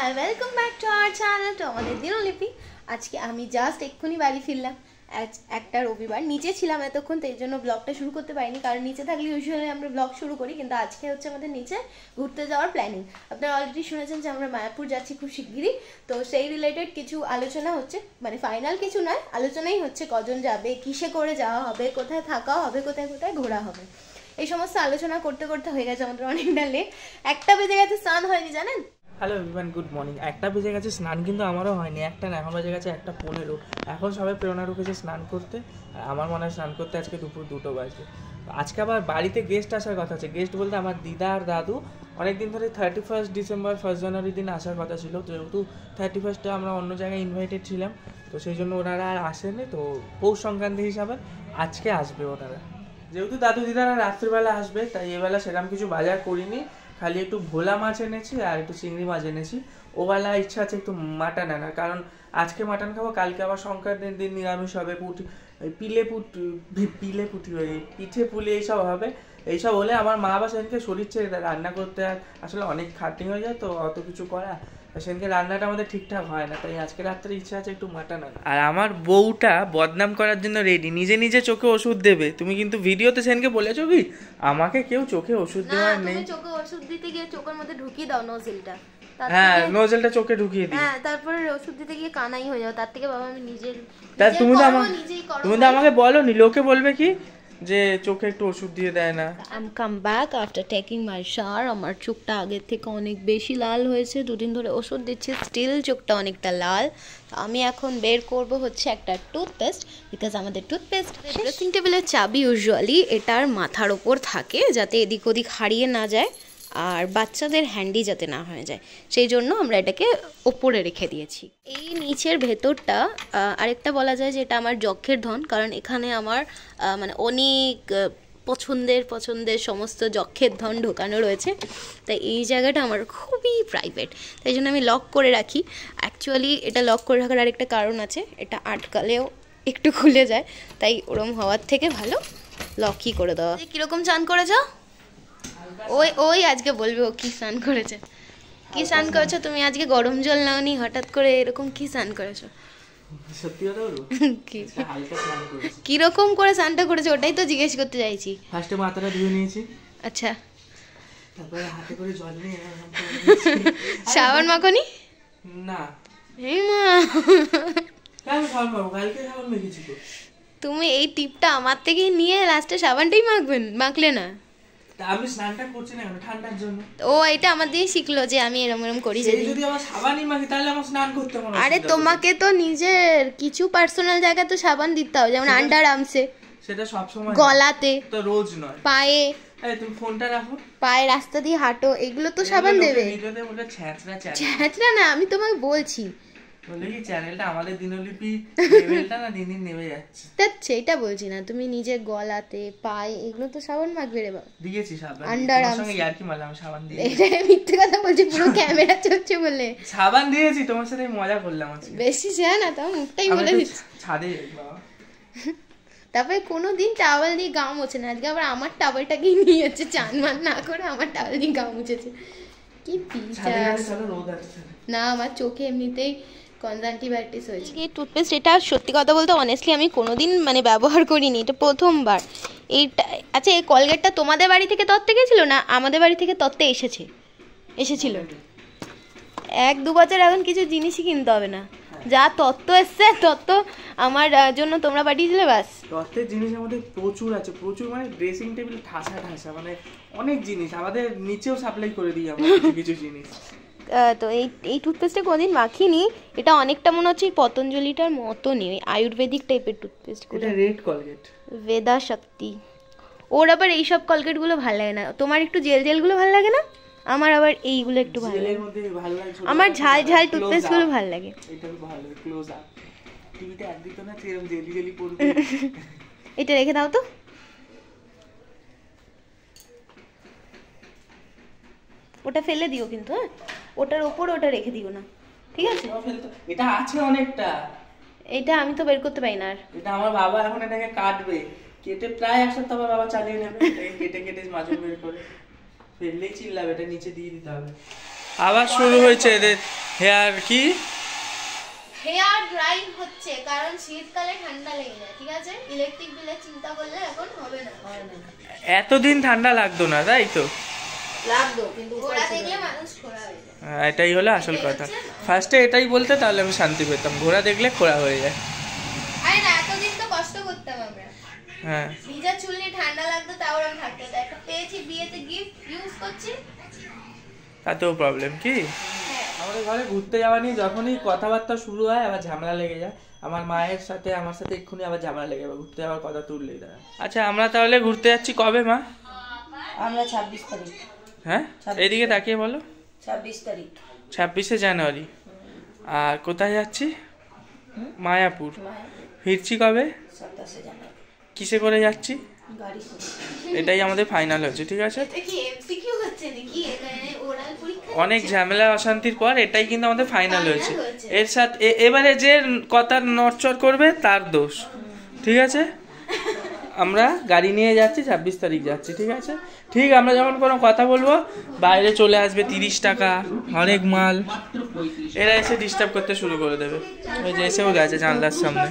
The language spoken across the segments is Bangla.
Hi welcome back to our channel to আমাদের দিনলিপি। আজকে আমি জাস্ট এক্ষুনি বাড়ি ফিরলাম। একটা রবিবার নিচে ছিলাম এতক্ষণ, তো এই জন্য ব্লগটা শুরু করতে পারিনি, কারণ নিচে থাকলে ইউজুয়ালি আমরা ব্লগ শুরু করি, কিন্তু আজকে হচ্ছে আমাদের নিচে ঘুরতে যাওয়ার প্ল্যানিং। আপনারা অলরেডি শুনেছেন যে আমরা মায়াপুর যাচ্ছি খুব শিগগিরই, তো সেই রিলেটেড কিছু আলোচনা হচ্ছে, মানে ফাইনাল কিছু নয়, আলোচনাই হচ্ছে কজন যাবে, কিসে করে যাওয়া হবে, কোথায় থাকা হবে, কোথায় কোথায় ঘোরা হবে, এই সমস্ত আলোচনা করতে করতে হয়ে গেছে আমাদের অনেকটা লেট। 1টা বেজে গেছে, স্নান হয়নি জানেন। Hello everyone, good morning. 1টা বেজে গেছে, স্নান কিন্তু আমারও হয়নি। 1টা না, এখন বেজে গেছে 1:15। এখন সবাই প্রেরণা ঢুকেছে স্নান করতে, আর আমার মনে হয় স্নান করতে আজকে দুপুর 2টো বাজবে। আজকে আবার বাড়িতে গেস্ট আসার কথা আছে। গেস্ট বলতে আমার দিদা আর দাদু অনেকদিন ধরে 31 ডিসেম্বর 1 জানুয়ারি দিন আসার কথা ছিল, তো যেহেতু 31 আমরা অন্য জায়গায় ইনভাইটেড ছিলাম, তো সেই জন্য ওনারা আর আসেনি। তো পৌষ সংক্রান্তি হিসাবে আজকে আসবে ওনারা। যেহেতু দাদু দিদারা রাত্রিবেলা আসবে, তাই এবেলা সেরকম কিছু বাজার করিনি, খালি একটু ভোলা মাছ এনেছি আর একটু চিংড়ি মাছ এনেছি। ওবেলা ইচ্ছা আছে একটু মাটন আনার, কারণ আজকে মাটন খাবো, কালকে আবার সংক্রান্তির দিন নিরামিষ হবে। পিঠে পুলি এইসব হবে। এইসব হলে আমার মা বা সেদিনকে শরীর ছেড়ে দেয়, রান্না করতে আসলে অনেক খাটনি হয়ে যায়, তো অত কিছু করা সেদিনকে রান্নাটা আমাদের ঠিকঠাক হয় না, তাই আজকে রাত্রে ইচ্ছা আছে একটু মাটন আনা। আর আমার বউটা বদনাম করার জন্য রেডি, নিজে নিজে চোখে ওষুধ দেবে। তুমি কিন্তু ভিডিওতে সেদিনকে বলেছো কি আমাকে কেউ চোখে ওষুধ দেওয়ার নেই। তুমি চোখে ওষুধ দিতে গিয়ে চোখের মধ্যে ঢুকিয়ে দাও নোজেলটা। হ্যাঁ, নোজেলটা চোখে ঢুকিয়ে দিই। হ্যাঁ, তারপরে ওষুধ দিতে গিয়ে কানাই হয়ে যাও। তার থেকে বাবা আমি তুমি তো আমাকে বলোনি, লোকে বলবে কি যে চোখে একটু ওষুধ দিয়ে দেয় না। I am come back after taking my shower. আমার চোখটা আগের থেকে অনেক বেশি লাল হয়েছে, দুদিন ধরে ওষুধ দিচ্ছি, স্টিল চোখটা অনেকটা লাল। আমি এখন বের করব হচ্ছে একটা টুথপেস্ট, বিকজ আমাদের টুথপেস্ট ড্রেসিং টেবিলের চাবি ইউজুয়ালি এটার মাথার ওপর থাকে, যাতে এদিক ওদিক হারিয়ে না যায় আর বাচ্চাদের হ্যান্ডি যাতে না হয়ে যায়, সেই জন্য আমরা এটাকে ওপরে রেখে দিয়েছি। এই নিচের ভেতরটা আরেকটা বলা যায় যে এটা আমার যক্ষের ধন, কারণ এখানে আমার মানে অনেক পছন্দের সমস্ত যক্ষের ধন ঢোকানো রয়েছে, তাই এই জায়গাটা আমার খুবই প্রাইভেট, তাই জন্য আমি লক করে রাখি। অ্যাকচুয়ালি এটা লক করে রাখার আরেকটা কারণ আছে, এটা আটকালেও একটু খুলে যায়, তাই ওরম হওয়ার থেকে ভালো লকই করে দেওয়া। কীরকম চান করেছ? ওই আজকে বলবে ও কি স্নান করেছে। কি স্নান করেছো তুমি আজকে? গরম জল নাওনি, হঠাৎ করে এরকম কি স্নান করেছো? সত্যি কথা বলবো, হালকা স্নান করেছি। কিরকম করে স্নানটা করেছো ওটাই তো জিজ্ঞেস করতে চাইছি। ফার্স্টে মাথাটা ধুয়ে নিয়েছি, আচ্ছা, তারপরে হাতে করে জল নিয়ে সাবান মাখনি? না। এই মা, কালকে সাবান মেখেছি তো। তুমি এই টিপটা আমার থেকেই নিয়ে লাস্টে সাবানটাই মাখলে না? আমি স্নানটা করছি না কেন? ঠান্ডার জন্য। ও এটা আমার দিয়ে শিখলো যে আমি এরম করি। যদি আমার সাবানই মাখি তাহলে আমার স্নান করতে হবে না। আরে তোমাকে তো নিজের কিছু পার্সোনাল জায়গায় তো সাবান দিতে হবে, যেমন আন্ডার আর্মসে, সেটা সব সময়, গলাতে তো রোজ নয়, পায়ে। এই তুমি ফোনটা রাখো, পায়ে রাস্তা দিয়ে হাঁটো, এগুলো তো সাবান দেবে। ভিডিওতে বলে ছ্যাঁচড়া না, আমি তোমাকে বলছি। বলে কি চ্যানেলটা আমাদের দিনলিপি লেভেলটা না দিন দিন নেমে যাচ্ছে। সেটা বলছি না, তুমি নিজের গলাতে পায়ে এগুলো তো সাবান মাখবে রে বাবা। দিয়েছি সাবান, আন্ডার তোমার সঙ্গে ইয়ার্কি মারলাম, সাবান দিয়ে। এটা মিথ্যে কথা বলছি, পুরো ক্যামেরা চলছে বলে সাবান দিয়েছি, তোমার সাথে মজা করলাম আজকে। বেশি যায় না তো, মুখটাই বলে দিচ্ছি। ছাদে বাবা, তারপরে কোনোদিন টাওয়াল দিয়ে গা মোছে না, আজকে আবার আমার টাওয়ালটাকেই নিয়ে যাচ্ছে, চান মান না করে আমার টাওয়াল দিয়ে গা মুছেছে। কি পিচাস না, আমার চোখে এমনিতেই কনজাংটিভাইটিস হয়েছে। এই টুথপেস্ট এটা সত্যি কথা বলতে অনেস্টলি আমি কোনোদিন মানে ব্যবহার করিনি, এটা প্রথমবার। এইটা আচ্ছা, এই কলগেটটা তোমাদের বাড়ি থেকে তত্ত্বে গেছিলো না আমাদের বাড়ি থেকে তত্ত্বে এসেছিল? 1-2 বছর এখন কিছু জিনিসই কিনতে হবে না, যা তত্ত্ব এসছে তত্ত্ব আমার জন্য তোমরা পাঠিয়েছিলে, বাস। তত্ত্বের জিনিস আমাদের প্রচুর আছে, প্রচুর, মানে ড্রেসিং টেবিল ঠাসা, মানে অনেক জিনিস আমাদের নিচেও সাপ্লাই করে দিই আমরা কিছু জিনিস। তো এই টুথপেস্টটা কোনোদিন মাখিনি, এটা অনেকটা মনে হচ্ছে পতঞ্জলিটার মতনই, আয়ুর্বেদিক টাইপের টুথপেস্ট। এটা রেড কলগেট, বেদা শক্তি। ওর আবার এইসব কলগেটগুলো ভালো লাগে না, তোমার একটু জেলগুলো ভালো লাগে না, আমার আবার এইগুলো একটু ভালো লাগে। আমার ঝাল টুথপেস্টগুলো ভালো লাগে। এটা ভালো, ক্লোজ আপ টিভিতে অ্যাড দিত না, এরকম জেলি পড়বে। এটা রেখে দাও তো, ওটা ফেলে দিও কিন্তু, হ্যাঁ ওটার উপর ওটা রেখে দিও না, ঠিক আছে? এটা আছে অনেকটা, এটা আমি তো বের করতে পারি না। আর এটা আমার বাবা এখন এটাকে কাটবে, কেটে প্রায় 1 সপ্তাহ বাবা চালিয়ে নেবে, কেটে মাঝে বের করে ফেললেই চিল্লাবে, এটা নিচে দিয়ে দিতে হবে। আবার শুরু হয়েছে এদের হেয়ার কি হেয়ার ড্রাইং হচ্ছে, কারণ শীতকালে ঠান্ডা লেগে যায়, ঠিক আছে? ইলেকট্রিক বিলের চিন্তা করলে এখন হবে না। এতদিন ঠান্ডা লাগতো না, তাই তো? লাগতো, কিন্তু ঘোড়া দেখলে মানুষ খোড়া হয়ে যায়। এটাই হলো আসল কথা। ফার্স্টে এটাই বলতে, তাহলে আমি শান্তি পেতাম। ঘোড়া দেখলে খোড়া হয়ে যায়। আরে না, এতদিন তো কষ্ট করতাম আমরা। হ্যাঁ, ভিজা চুল নিয়ে ঠান্ডা লাগতো, তাও আমি থাকতে হতো। একটা পেয়েছি বিয়েতে গিফট, ইউজ করছি, তাতেও প্রবলেম কি? আমাদের ঘরে ঘুরতে যাওয়া নিয়ে যখনই কথাবার্তা শুরু হয় আবার ঝামেলা লেগে যায়। আমার মায়ের সাথে আমার সাথে এক্ষুনি আবার ঝামেলা লেগে যাবে, ঘুরতে যাওয়ার কথা তুললেই দাঁড়া। আচ্ছা, আমরা তাহলে ঘুরতে যাচ্ছি কবে মা? আমরা 26 তারিখ। হ্যাঁ, এইদিকে তাকিয়ে বলো। 26 তারিখ, 26শে জানুয়ারি। আর কোথায় যাচ্ছি? মায়াপুর। ফিরছি কবে? 27 জানুয়ারি। কিসে করে যাচ্ছি? গাড়ি করে। এটাই আমাদের ফাইনাল হচ্ছে, ঠিক আছে? এটা কি এমসিকিউ হচ্ছে নাকি? এখানে ওরাল পরীক্ষা অনেক ঝামেলা অশান্তির পর এটাই কিন্তু আমাদের ফাইনাল হয়েছে। এর সাথে এবারে যে কথা নড়চড় করবে তার দোষ, ঠিক আছে? আমরা গাড়ি নিয়ে যাচ্ছি, 26 তারিখ যাচ্ছি, ঠিক আছে? ঠিক, আমরা যখন কোনো কথা বলবো বাইরে চলে আসবে 30 টাকা অনেক মাল, এরা এসে ডিস্টার্ব করতে শুরু করে দেবে। ওই যে এসেও গেছে জানলার সামনে।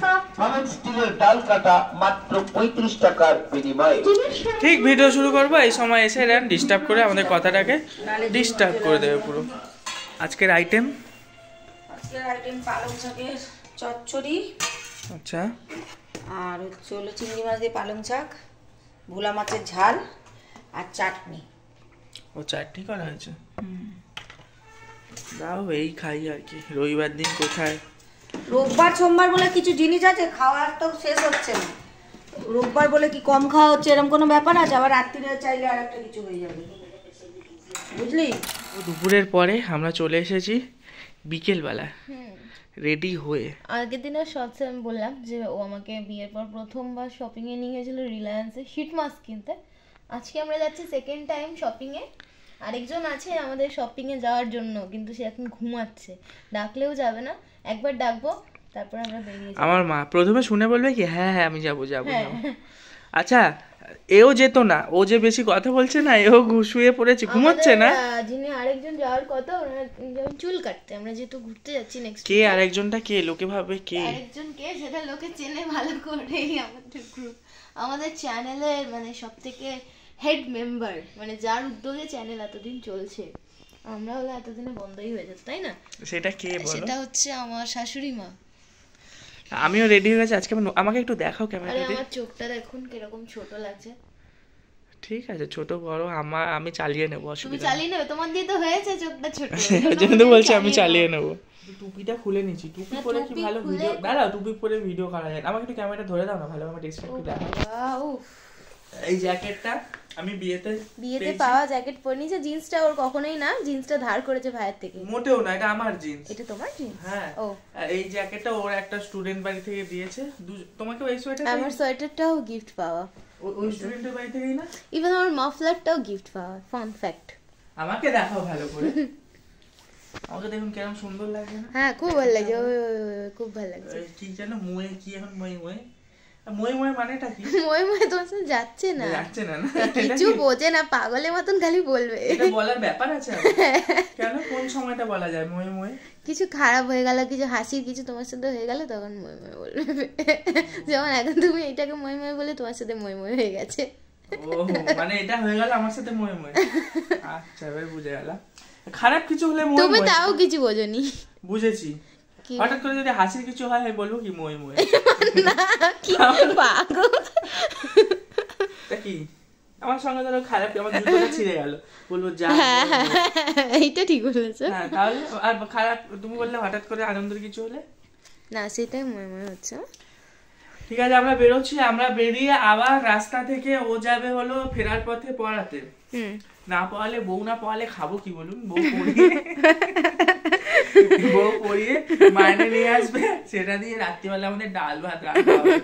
ডাল কাটা মাত্র 35 টাকার বিনিময়ে। ঠিক ভিডিও শুরু করবো, এই সময় এসে এরা ডিস্টার্ব করে আমাদের কথাটাকে ডিস্টার্ব করে দেবে পুরো। আজকের আইটেম পালং শাকের চচ্চড়ি, আচ্ছা, আর হচ্ছে হলো চিংড়ি মাছ দিয়ে পালং শাক, ভোলা মাছের ঝাল আর চাটনি। ও চাটনি করা হয়েছে। দাও, এই খাই আর কি। রবিবার দিন কোথায়? রোববার সোমবার বলে কিছু জিনিস আছে, খাওয়ার তো শেষ হচ্ছে না। রোববার বলে কি কম খাওয়া হচ্ছে এরকম কোনো ব্যাপার আছে? আবার রাত্রিরে চাইলে আর একটা কিছু হয়ে যাবে, বুঝলি? দুপুরের পরে আমরা চলে এসেছি বিকেলবেলা রেডি হয়ে। আগের দিনের শর্টসে আমি বললাম যে ও আমাকে বিয়ের পর প্রথমবার শপিংয়ে নিয়ে গেছিলো রিলায়েন্সে শীট মাস্ক কিনতে। আজকে আমরা যাচ্ছি সেকেন্ড টাইম শপিংয়ে। আরেকজন আছে আমাদের শপিংয়ে যাওয়ার জন্য, কিন্তু সে এখন ঘুমাচ্ছে, ডাকলেও যাবে না। একবার ডাকবো, তারপর আমরা বেরিয়ে যাবো। আমার মা প্রথমে শুনে বলবে কি হ্যাঁ হ্যাঁ আমি যাবো যাবো যাবো। আচ্ছা, এও যেত না, ও যে বেশি কথা বলছে না, এও শুয়ে পড়েছে, ঘুমোচ্ছে না। যিনি আরেকজন যাওয়ার কথা, ওনার যেমন চুল কাটতে, আমরা যেহেতু ঘুরতে যাচ্ছি নেক্সট। কে আরেকজনটা? কে? লোকে ভাবে কে আরেকজন কে, সেটা লোকে চেনে ভালো করেই। আমাদের গ্রুপ, আমাদের চ্যানেলের মানে সব থেকে হেড মেম্বার, মানে যার উদ্যোগে চ্যানেল এতদিন চলছে। আমরা হলে এতদিনে বন্ধই হয়ে যেত, তাই না? সেটা কে বলো? সেটা হচ্ছে আমার শাশুড়ি মা। আমিও রেডি হয়ে গেছি আজকে। আমাকে একটু দেখাও আরে ক্যামেরাতে। আমার চোখটা দেখুন কিরকম ছোট লাগছে। ঠিক আছে, ছোট বড় আমি চালিয়ে নেবো, তুমি অসুবিধা নেই। চালিয়ে নেবে, তোমার দিয়ে তো হয়েছে চোখটা ছোট। সেই জন্য তো বলছি আমি চালিয়ে নেবো। টুপিটা খুলে নিচ্ছি, টুপি পরে কি ভালো ভিডিও? দাঁড়াও, টুপি পরে ভিডিও করা যায়। আমাকে একটু ক্যামেরাটা ধরে দাও না, ভালো আমার টেস্টটা একটু দেখাও। এই জ্যাকেটটা আমি বিয়েতে পাওয়া জ্যাকেট পরে নিয়েছে। জিন্সটা ওর কখনোই না, জিন্সটা ধার করেছে ভাইয়ের থেকে। মোটেও না, এটা আমার জিন্স। এটা তোমার জিন্স? হ্যাঁ। ও, এই জ্যাকেটটা ওর একটা স্টুডেন্ট বাড়ি থেকে দিয়েছে। তোমাকে ওই সোয়েটার? আমার সোয়েটারটাও গিফট পাওয়া। ওই স্টুডেন্টের বাড়ি থেকেই না? ইভেন আমার মাফলারটাও গিফট পাওয়া। Fun fact. আমাকে দেখাও ভালো করে। আমাকে দেখুন কেমন সুন্দর লাগে না? হ্যাঁ, খুব ভালো লাগছে, খুব ভালো লাগছে। কি জানো মুয়ে কি এখন মই মানেটা কি? মই তোমার সাথে যাচ্ছে না, যাচ্ছে না? কিছু বোঝে না, পাগলের মতন খালি বলবে। এটা বলার ব্যাপার আছে? কেন, কোন সময়টা বলা যায় মই? কিছু খারাপ হয়ে গেল, কিছু হাসির কিছু তোমার সাথে হয়ে গেল, তখন মই বলবে। যেমন এখন তুমি এটাকে মই বলে তোমার সাথে মই হয়ে গেছে। ও মানে এটা হয়ে গেল আমার সাথে মই। আচ্ছা, এবার বুঝে গেল। খারাপ কিছু হলে মই। তুমি তাও কিছু বোঝনি। বুঝেছি। হঠাৎ করে যদি হাসির কিছু হয় আমি বলবো কি মই। না, কি পাগল। তা কি আমার সঙ্গে ধরো খারাপ, আমার জুতোটা ছিঁড়ে গেল, বলবো যা। এইটা ঠিক বলেছো। হ্যাঁ, তাহলে আর খারাপ তুমি বললে হঠাৎ করে আনন্দের কিছু হলে? না, সেটাই মই হচ্ছে। ঠিক আছে, আমরা বেরোচ্ছি। আমরা বেরিয়ে আবার রাস্তা থেকে ও যাবে হলো ফেরার পথে পড়াতে। না পড়ালে, বউ না পড়ালে খাবো কি বলুন? বউ পড়িয়ে মাইনে নিয়ে আসবে, সেটা দিয়ে রাত্রিবেলা আমাদের ডাল ভাত রান্না হবে।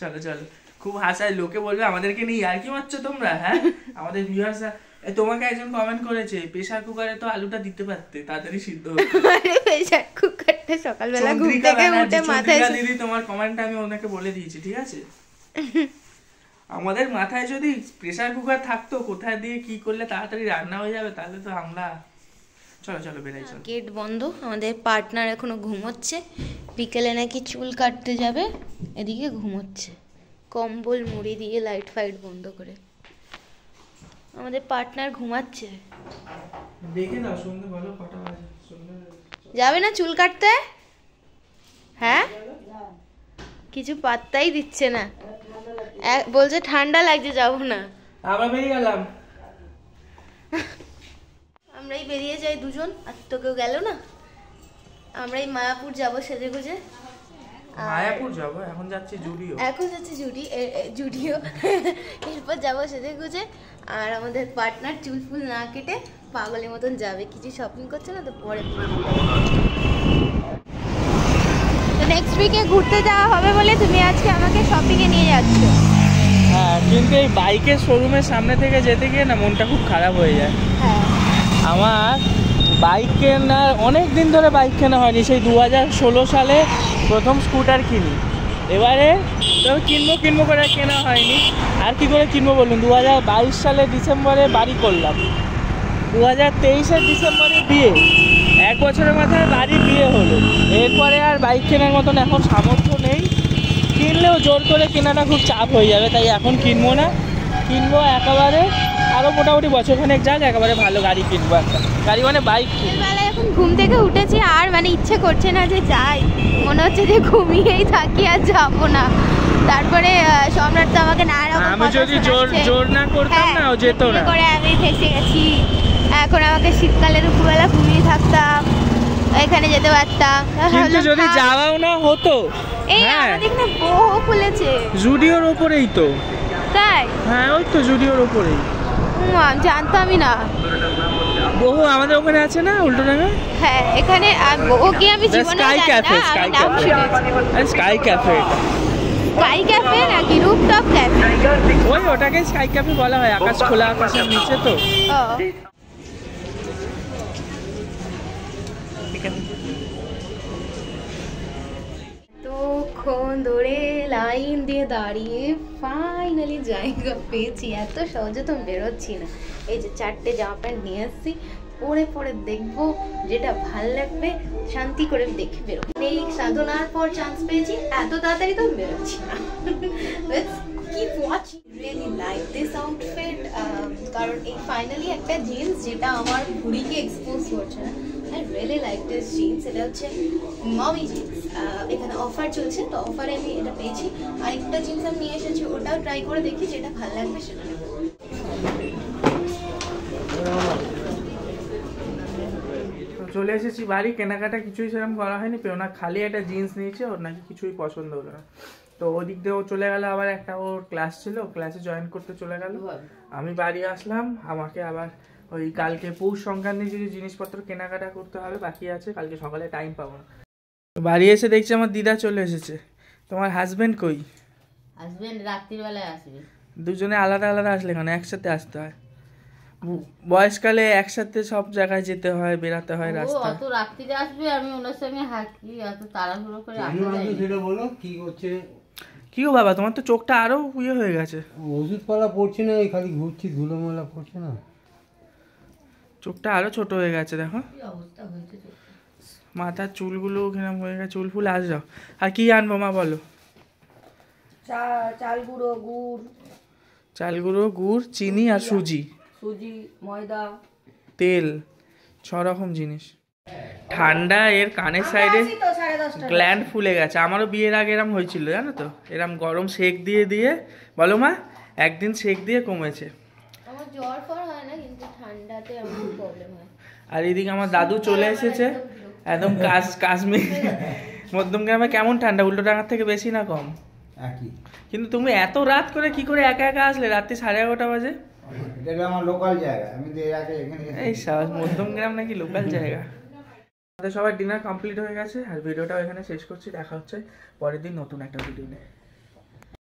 চলো চলো, খুব হাসায়, লোকে বলবে আমাদেরকে নিয়ে আর কি মারছো তোমরা। হ্যাঁ, আমাদের ভিউয়ার্স। তোমাকে একজন কমেন্ট করেছে প্রেসার কুকারে তো আলুটা দিতে পারতে, তাড়াতাড়ি সিদ্ধ হতো। প্রেসার কুকারটা সকালবেলা ঘুম থেকে উঠে মাথায়। দিদি তোমার কমেন্টটা আমি ওনাকে বলে দিয়েছি, ঠিক আছে? আমাদের মাথায় যদি প্রেসার কুকার থাকতো, কোথায় দিয়ে কি করলে তাড়াতাড়ি রান্না হয়ে যাবে, তাহলে তো আমরা চলো চলো বেরাই চলো। গেট বন্ধ, আমাদের পার্টনার এখনো ঘুমোচ্ছে, বিকেলে নাকি চুল কাটতে যাবে, এদিকে ঘুমোচ্ছে কম্বল মুড়ি দিয়ে লাইট ফাইট বন্ধ করে। আমাদের পার্টনার ঘুমাচ্ছে। দেখে নাও সন্ধ্যে ভালো কটা বাজে, সন্ধ্যে যাবে না চুল কাটতে? হ্যাঁ, কিছু পাত্তাই দিচ্ছে না, বলছে ঠান্ডা লাগছে যাবো না। আমরা বেরিয়ে গেলাম। আমরাই বেরিয়ে যাই দুজন, আর তো কেউ গেল না। আমরাই মায়াপুর যাবো সেজে গুজে। মায়াপুর যাবো, এখন যাচ্ছি জুডিও। এখন যাচ্ছে জুডিও, এরপর যাবো সেজে গুজে। আর আমাদের পার্টনার চুল ফুল না কেটে পাগলের মতন যাবে, কিছু শপিং করছে না তো পরে। তো নেক্সট উইকে ঘুরতে যাওয়া হবে বলে তুমি আজকে আমাকে শপিংয়ে নিয়ে যাচ্ছ। হ্যাঁ, কিন্তু এই বাইকের শোরুমের সামনে থেকে যেতে গিয়ে না মনটা খুব খারাপ হয়ে যায়। হ্যাঁ, আমার বাইক কেনা অনেক দিন ধরে বাইক কেনা হয়নি, সেই 2016 সালে প্রথম স্কুটার কিনি। এবারে তো কিনবো করে কেনা হয়নি। আর কি করে কিনবো বলুন, 2022 সালে ডিসেম্বরে বাড়ি করলাম, 2023-এর ডিসেম্বরে বিয়ে, 1 বছরের মাথায় বাড়ি বিয়ে হলো। এরপরে আর বাইক কেনার মতন এখন সামর্থ্য নেই, কিনলেও জোর করে কেনাটা খুব চাপ হয়ে যাবে, তাই এখন কিনবো না। কিনবো একেবারে আরও মোটামুটি বছরখানেক যাক, একেবারে ভালো গাড়ি কিনবো, একটা গাড়ি মানে বাইক কিনবো। বেলায় এখন ঘুম থেকে উঠেছি আর মানে ইচ্ছে করছে না যে যাই, মনে হচ্ছে যে ঘুমিয়েই থাকি আর যাবো না। তারপরে সম্রাট তো আমাকে নানা রকম আমি যদি জোর না করতাম না ও যেত না করে আমি ফেসে গেছি। এখন আমাকে শীতকালে দুপুরবেলা ঘুমিয়ে থাকতাম, এখানে যেতে পারতাম, কিন্তু যদি যাওয়াও না হতো। এই আমাদের না বহু খুলেছে জুডিওর ওপরেই তো। তাই? হ্যাঁ, ওই তো জুডিওর ওপরেই। জানতামই না। বহু আমাদের ওখানে আছে না উল্টোডাঙ্গা। হ্যাঁ, এখানে বহু কি আমি জীবনে জানি না, আমি নাম শুনেছি। স্কাই ক্যাফে, স্কাই ক্যাফে নাকি রুফটপ ক্যাফে? ওই ওটাকে স্কাই ক্যাফে বলা হয়, আকাশ খোলা আকাশের নিচে তো। এতক্ষণ ধরে লাইন দিয়ে দাঁড়িয়ে ফাইনালি জায়গা পেয়েছি। এত সহজে তো বেরোচ্ছি না। এই যে 4টে জামা প্যান্ট নিয়ে এসেছি, পরে দেখবো, যেটা ভাল লাগবে শান্তি করে দেখে বেরোবো। এই সাধনার পর চান্স পেয়েছি, এত তাড়াতাড়ি তো বেরোচ্ছি না। Keep watching. Really like this outfit, কারণ এই ফাইনালি একটা জিন্স যেটা আমার ভুঁড়িকে এক্সপোজ করছে না। I really like this jeans. এটা হচ্ছে মমি জিন্স, এখানে অফার চলছে, তো অফারে আমি এটা পেয়েছি। আর একটা জিন্স আমি নিয়ে এসেছি, ওটাও ট্রাই করে দেখি, যেটা ভালো লাগবে সেটা নেবো। চলে এসেছি বাড়ি, কেনাকাটা কিছুই সেরকম করা হয়নি। পেওনা খালি একটা জিন্স নিয়েছে, ওর নাকি কিছুই পছন্দ হলো না, তো ওদিক দিয়ে ও চলে গেল। আবার একটা ওর ক্লাস ছিল, ক্লাসে জয়েন করতে চলে গেল। আমি বাড়ি আসলাম, আমাকে আবার ওই কালকে পৌষ সংক্রান্তি কিছু জিনিসপত্র কেনাকাটা করতে হবে, বাকি আছে, কালকে সকালে টাইম পাবো না। বাড়ি এসে দেখছি আমার দিদা চলে এসেছে। তোমার হাজবেন্ড কই? হাজবেন্ড রাত্রিবেলায় আসবে। দুজনে আলাদা আলাদা আসলে কেন? একসাথে আসতে হয়, বয়সকালে একসাথে সব জায়গায় যেতে হয়, বেরাতে হয় রাস্তায়। অত রাত্রিতে আসবে, আমি ওনার সঙ্গে হাঁকি, এত তাড়াহুড়ো করে সেটা বলো কি করছে? কি গো বাবা, তোমার তো চোখটা আরো ইয়ে হয়ে গেছে। ওষুধপালা পড়ছে না, খালি ঘুরছি, ধুলোমেলা পড়ছে না, চোখটা আরো ছোট হয়ে গেছে, দেখো অবস্থা হয়েছে। মাথার চুলগুলো কিরম হয়ে গেছে, চুল ফুল আস যাও। আর কি আনবো মা বলো? চাল গুঁড়ো, গুড়, চাল গুঁড়ো, গুড়, চিনি আর সুজি, ময়দা, তেল, 6 রকম জিনিস। ঠান্ডা এর কানের সাইডে গ্ল্যান্ড ফুলে গেছে। আমারও বিয়ের আগে এরম হয়েছিল, জানো তো, এরম গরম সেক দিয়ে দিয়ে, বলো মা, একদিন সেক দিয়ে কমেছে। আমার জ্বর ফর হয় না, কিন্তু ঠান্ডাতে আমার প্রবলেম হয়। আর এদিকে আমার দাদু চলে এসেছে, একদম কাশ্মীর মধ্যমগ্রামে। কেমন ঠান্ডা? উল্টোডাঙ্গার থেকে বেশি না কম? একই। কিন্তু তুমি এত রাত করে কি করে একা একা আসলে? রাত্রি 11:30 বাজে। এটা আমার লোকাল জায়গা, আমি তো এর আগে এখানে এই সাবাস, মধ্যমগ্রাম নাকি লোকাল জায়গা। আমাদের সবার ডিনার কমপ্লিট হয়ে গেছে, আর ভিডিওটাও এখানে শেষ করছি। দেখা হচ্ছে পরের দিন নতুন একটা ভিডিও নিয়ে।